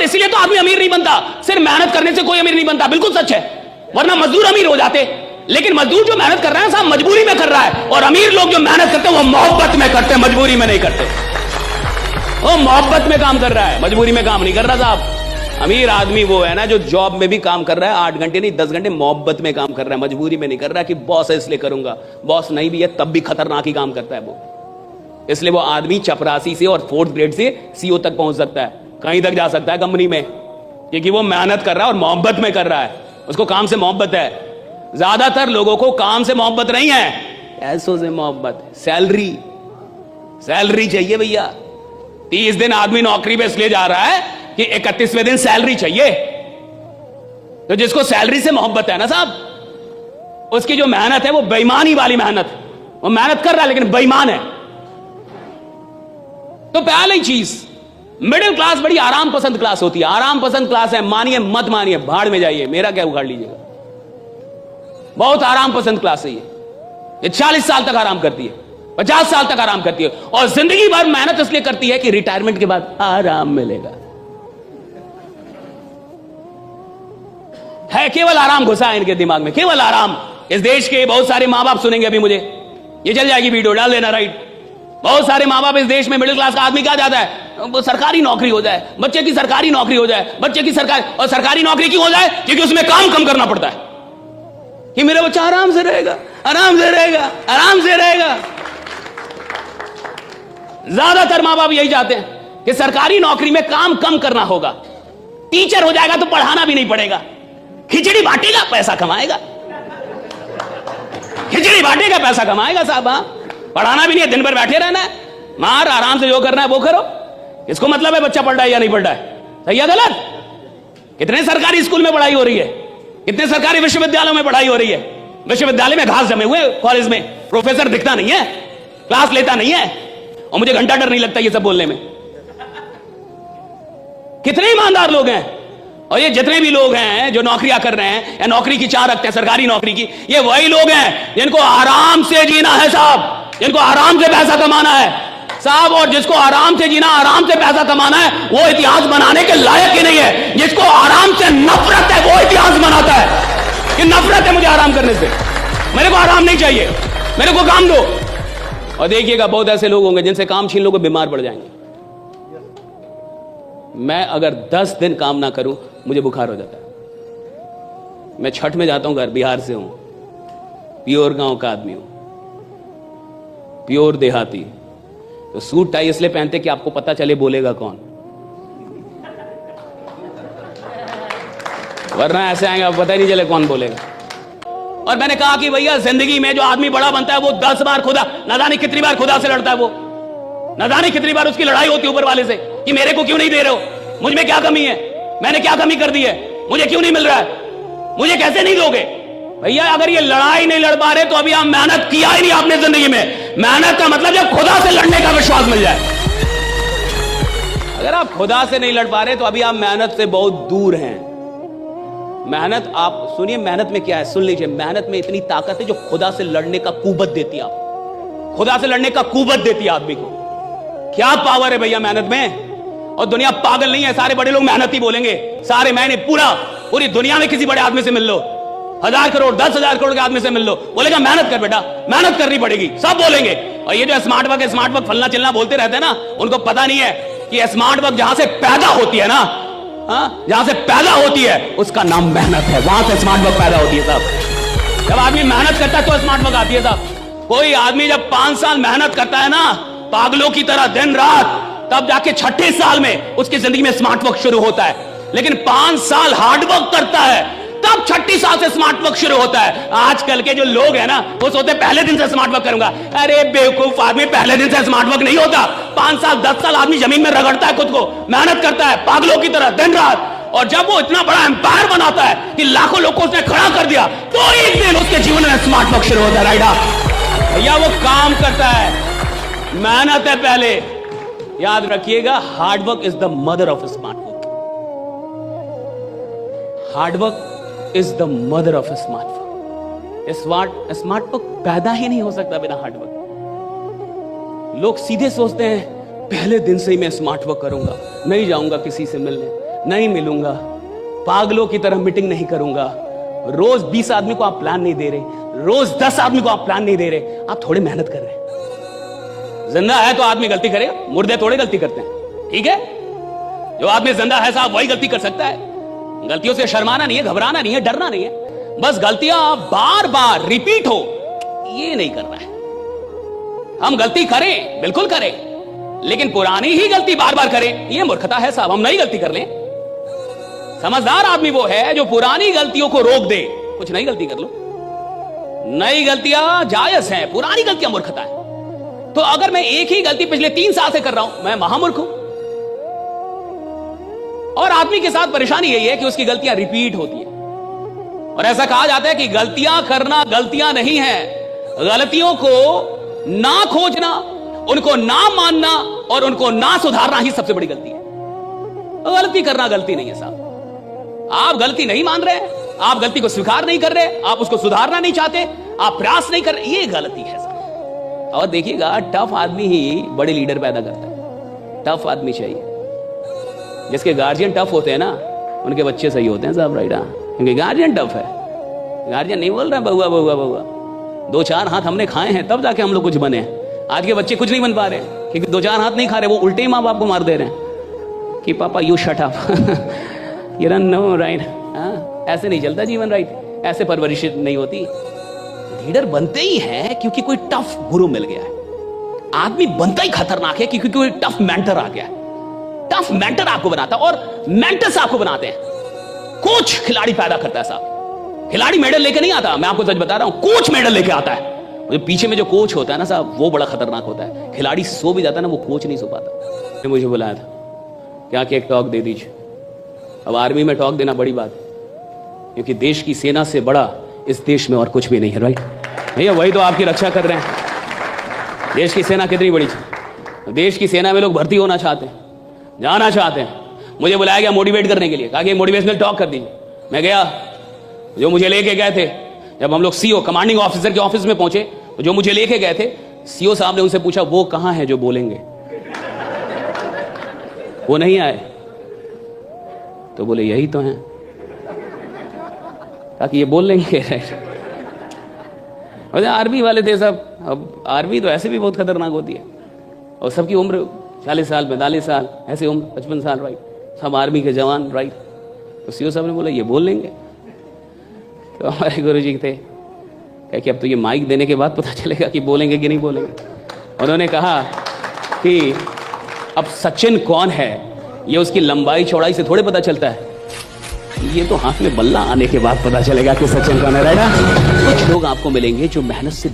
और इसीलिए तो आदमी अमीर नहीं बनता। सिर्फ मेहनत करने से कोई अमीर नहीं बनता, बिल्कुल सच है, वरना मजदूर अमीर हो जाते। लेकिन मजदूर जो मेहनत कर रहा है साहब मजबूरी में कर रहा है, और अमीर लोग जो मेहनत करते हैं वो मोहब्बत में करते हैं, मजबूरी में नहीं करते। वो मोहब्बत में काम कर रहा है, मजबूरी में काम नहीं कर रहा साहब। अमीर आदमी वो है ना जो जॉब में भी काम कर रहा है 8 घंटे नहीं 10 घंटे, मोहब्बत में काम कर रहा है, मजबूरी में नहीं कर रहा है कि बॉस है इसलिए करूंगा। बॉस नहीं भी है तब भी खतरनाक ही काम करता है वो। इसलिए वो आदमी चपरासी से और 4th ग्रेड से सीईओ तक पहुंच सकता है, कहीं तक जा सकता है कंपनी में, क्योंकि वो मेहनत कर रहा है और मोहब्बत में कर रहा है, उसको काम से मोहब्बत है। ज्यादातर लोगों को काम से मोहब्बत नहीं है, पैसों से मोहब्बत है। सैलरी चाहिए भैया। 30 दिन आदमी नौकरी पे इसलिए जा रहा है कि 31वें दिन सैलरी चाहिए। तो जिसको सैलरी से मोहब्बत है ना साहब, उसकी जो मेहनत है वो बेईमानी वाली मेहनत, वो मेहनत कर रहा है लेकिन बेईमान है। तो पहली चीज, मिडिल क्लास बड़ी आराम पसंद क्लास होती है। आराम पसंद क्लास है, मानिए मत मानिए, भाड़ में जाइए, मेरा क्या उखाड़ लीजिएगा। बहुत आराम पसंद क्लास है ये 40 साल तक आराम करती है, 50 साल तक आराम करती है, और जिंदगी भर मेहनत इसलिए करती है कि रिटायरमेंट के बाद आराम मिलेगा। है केवल आराम घुसा है इनके दिमाग में, केवल आराम। इस देश के बहुत सारे मां बाप सुनेंगे अभी मुझे, ये चल जाएगी वीडियो, डाल देना राइट। बहुत सारे मां बाप इस देश में, मिडिल क्लास का आदमी क्या चाहता है, वो सरकारी नौकरी हो जाए, बच्चे की सरकारी नौकरी हो जाए, बच्चे की सरकारी। और सरकारी नौकरी क्यों हो जाए? क्योंकि उसमें काम कम करना पड़ता है, कि मेरा बच्चा आराम से रहेगा, आराम से रहेगा, आराम से रहेगा। ज्यादातर मां बाप यही चाहते हैं कि सरकारी नौकरी में काम कम करना होगा। टीचर हो जाएगा तो पढ़ाना भी नहीं पड़ेगा, खिचड़ी बांटेगा पैसा कमाएगा, खिचड़ी बांटेगा पैसा कमाएगा साहब। हाँ, पढ़ाना भी नहीं है, दिन भर बैठे रहना है, मार आराम से जो करना है वो करो। इसको मतलब है बच्चा पढ़ रहा है या नहीं पढ़ रहा है, सही है गलत? कितने सरकारी स्कूल में पढ़ाई हो रही है, कितने सरकारी विश्वविद्यालयों में पढ़ाई हो रही है। विश्वविद्यालय में घास जमे हुए, कॉलेज में प्रोफेसर दिखता नहीं है, क्लास लेता नहीं है, और मुझे घंटा डर नहीं लगता ये सब बोलने में। कितने ईमानदार लोग हैं, और ये जितने भी लोग हैं जो नौकरियां कर रहे हैं या नौकरी की चाह रखते हैं सरकारी नौकरी की, ये वही लोग हैं जिनको आराम से जीना है साहब, जिनको आराम से पैसा कमाना है साहब। और जिसको आराम से जीना, आराम से पैसा कमाना है, वो इतिहास बनाने के लायक ही नहीं है। जिसको आराम से नफरत है वो इतिहास बनाता है कि नफरत है मुझे आराम करने से, मेरे को आराम नहीं चाहिए, मेरे को काम दो। और देखिएगा बहुत ऐसे लोग होंगे जिनसे काम छीन लोगे बीमार पड़ जाएंगे। मैं अगर 10 दिन काम ना करूं मुझे बुखार हो जाता है। मैं छठ में जाता हूं, घर बिहार से हूं, प्योर गांव का आदमी हूं, प्योर देहाती। तो सूट टाई इसलिए पहनते कि आपको पता चले बोलेगा कौन, वरना ऐसे आएंगे पता ही नहीं चले कौन बोलेगा। और मैंने कहा कि भैया जिंदगी में जो आदमी बड़ा बनता है वो 10 बार खुदा, ना जाने कितनी बार खुदा से लड़ता है, वो ना जाने कितनी बार उसकी लड़ाई होती है ऊपर वाले से कि मेरे को क्यों नहीं दे रहे हो, मुझ में क्या कमी है, मैंने क्या कमी कर दी है, मुझे क्यों नहीं मिल रहा है, मुझे कैसे नहीं दोगे। भैया अगर ये लड़ाई नहीं लड़ पा रहे तो अभी आप मेहनत किया ही नहीं आपने जिंदगी में। मेहनत का मतलब जब खुदा से लड़ने का विश्वास मिल जाए। अगर आप खुदा से नहीं लड़ पा रहे तो अभी आप मेहनत से बहुत दूर हैं। मेहनत, आप सुनिए मेहनत में क्या है, सुन लीजिए। मेहनत में इतनी ताकत है जो खुदा से लड़ने का कुव्वत देती है आपको, खुदा से लड़ने का कुव्वत देती है आदमी को। क्या पावर है भैया मेहनत में। और दुनिया पागल नहीं है, सारे बड़े लोग मेहनत ही बोलेंगे, सारे मैंने पूरी दुनिया में किसी बड़े आदमी से मिल लो, 1000 करोड़ 10,000 करोड़ के आदमी से मिल लो, बोलेगा मेहनत कर बेटा, मेहनत करनी पड़ेगी, सब बोलेंगे। और ये जो स्मार्ट वर्क फलना चिलना बोलते रहते हैं ना, उनको पता नहीं है कि स्मार्ट वर्क जहां से पैदा होती है ना, जहां से पैदा होती है उसका नाम मेहनत है, वहां से स्मार्ट वर्क पैदा होती है साहब। जब आदमी मेहनत करता है तो स्मार्ट वर्क आती है साहब। कोई आदमी जब 5 साल मेहनत करता है ना पागलों की तरह दिन रात, तब जाके 6ठे साल में उसकी जिंदगी में स्मार्ट वर्क शुरू होता है। लेकिन 5 साल हार्ड वर्क करता है तब 6ठी साल से स्मार्ट वर्क शुरू होता है। आजकल के जो लोग हैं ना वो सोचते पहले दिन से स्मार्ट वर्क करूंगा। अरे बेवकूफ आदमी, पहले दिन से स्मार्ट वर्क नहीं होता। 5 साल 10 साल आदमी जमीन में रगड़ता है, खुद को मेहनत करता है पागलों की तरह दिन रात, और जब वो इतना बड़ा एम्पायर बनाता है कि लाखों लोगों को उसने खड़ा कर दिया, तो एक दिन उसके जीवन में स्मार्ट वर्क शुरू होता है। राइडा भैया वो काम करता है, मेहनत है पहले। याद रखिएगा, hard work is the mother of smart work. Hard work is the mother of smart work. Smart work पैदा ही नहीं हो सकता बिना हार्ड वर्क। लोग सीधे सोचते हैं पहले दिन से ही मैं स्मार्ट वर्क करूंगा, नहीं जाऊंगा किसी से मिलने, नहीं मिलूंगा, पागलों की तरह मीटिंग नहीं करूंगा, रोज 20 आदमी को आप प्लान नहीं दे रहे, रोज 10 आदमी को आप प्लान नहीं दे रहे, आप थोड़ी मेहनत कर रहे हैं। जिंदा है तो आदमी गलती करेगा, मुर्दे थोड़े गलती करते हैं, ठीक है? जो आदमी जिंदा है साहब वही गलती कर सकता है। गलतियों से शर्माना नहीं है, घबराना नहीं है, डरना नहीं है, बस गलतियां बार बार रिपीट हो ये नहीं करना है। हम गलती करें, बिल्कुल करें, लेकिन पुरानी ही गलती बार बार करें ये मूर्खता है साहब। हम नई गलती कर लें। समझदार आदमी वो है जो पुरानी गलतियों को रोक दे, कुछ नई गलती कर लो। नई गलतियां जायज हैं, पुरानी गलतियां मूर्खता है। तो अगर मैं एक ही गलती पिछले 3 साल से कर रहा हूं, मैं महामूर्ख हूं। और आदमी के साथ परेशानी यही है कि उसकी गलतियां रिपीट होती है। और ऐसा कहा जाता है कि गलतियां करना गलतियां नहीं है, गलतियों को ना खोजना, उनको ना मानना और उनको ना सुधारना ही सबसे बड़ी गलती है। गलती करना गलती नहीं है साहब। आप गलती नहीं मान रहे, आप गलती को स्वीकार नहीं कर रहे, आप उसको सुधारना नहीं चाहते, आप प्रयास नहीं कर रहे, ये गलती है साहब। और देखिएगा, टफ आदमी ही बड़े लीडर पैदा करता है। टफ आदमी चाहिए। जिसके गार्जियन टफ होते हैं ना, उनके बच्चे सही होते हैं साहब, राइट? क्योंकि गार्जियन टफ है। गार्जियन नहीं बोल रहे बहुआ बहुआ बहुआ, 2-4 हाथ हमने खाए हैं तब जाके हम लोग कुछ बने हैं। आज के बच्चे कुछ नहीं बन पा रहे हैं क्योंकि 2-4 हाथ नहीं खा रहे, वो उल्टे ही माँ बाप को मार दे रहे हैं कि पापा you shut up you don't know, right? ऐसे नहीं चलता जीवन, राइट? ऐसे परवरिश नहीं होती। लीडर बनते ही है क्योंकि कोई टफ गुरु मिल गया है। आदमी बनता ही खतरनाक है क्योंकि कोई टफ मेंटर आ गया है। टफ मेंटर आपको बनाता है और मेंटर्स आपको बनाते हैं। कोच खिलाड़ी पैदा करता है साहब। खिलाड़ी मेडल लेके नहीं आता, मैं आपको सच बता रहा हूं, कोच मेडल लेके आता है। पीछे में जो कोच होता है ना साहब, वो बड़ा खतरनाक होता है। खिलाड़ी सो भी जाता है ना, वो कोच नहीं सो पाता। मुझे बुलाया था क्या कि एक टॉक दे दीजिए। अब आर्मी में टॉक देना बड़ी बात, क्योंकि देश की सेना से बड़ा इस देश में और कुछ भी नहीं है, राइट भैया? वही तो आपकी रक्षा कर रहे हैं। देश की सेना कितनी बड़ी है। देश की सेना में लोग भर्ती होना चाहते हैं, जाना चाहते हैं। मुझे बुलाया गया मोटिवेट करने के लिए, कहा कि मोटिवेशनल टॉक कर दीजिए। मैं गया, जो मुझे लेके गए थे, जब हम लोग सीओ कमांडिंग ऑफिसर के ऑफिस में पहुंचे, तो जो मुझे लेके गए थे, सीओ साहब ने उनसे पूछा वो कहां है जो बोलेंगे? वो नहीं आए। तो बोले यही तो हैं। कहा कि ये बोल लेंगे। और आर्मी वाले थे सब। अब आर्मी तो ऐसे भी बहुत खतरनाक होती है, और सबकी उम्र 40 साल 45 साल, ऐसे उम्र 55 साल, राइट? सब आर्मी के जवान, राइट? तो सीओ साहब ने बोला ये बोल लेंगे। तो हमारे गुरु जी थे, कहे कि अब तो ये माइक देने के बाद पता चलेगा कि बोलेंगे कि नहीं बोलेंगे। उन्होंने कहा कि अब सचिन कौन है ये उसकी लंबाई चौड़ाई से थोड़े पता चलता है, ये तो हाथ में बल्ला आने के बाद पता चलेगा कि सचिन कौन है, राइट? कुछ लोग आपको मिलेंगे जो मेहनत से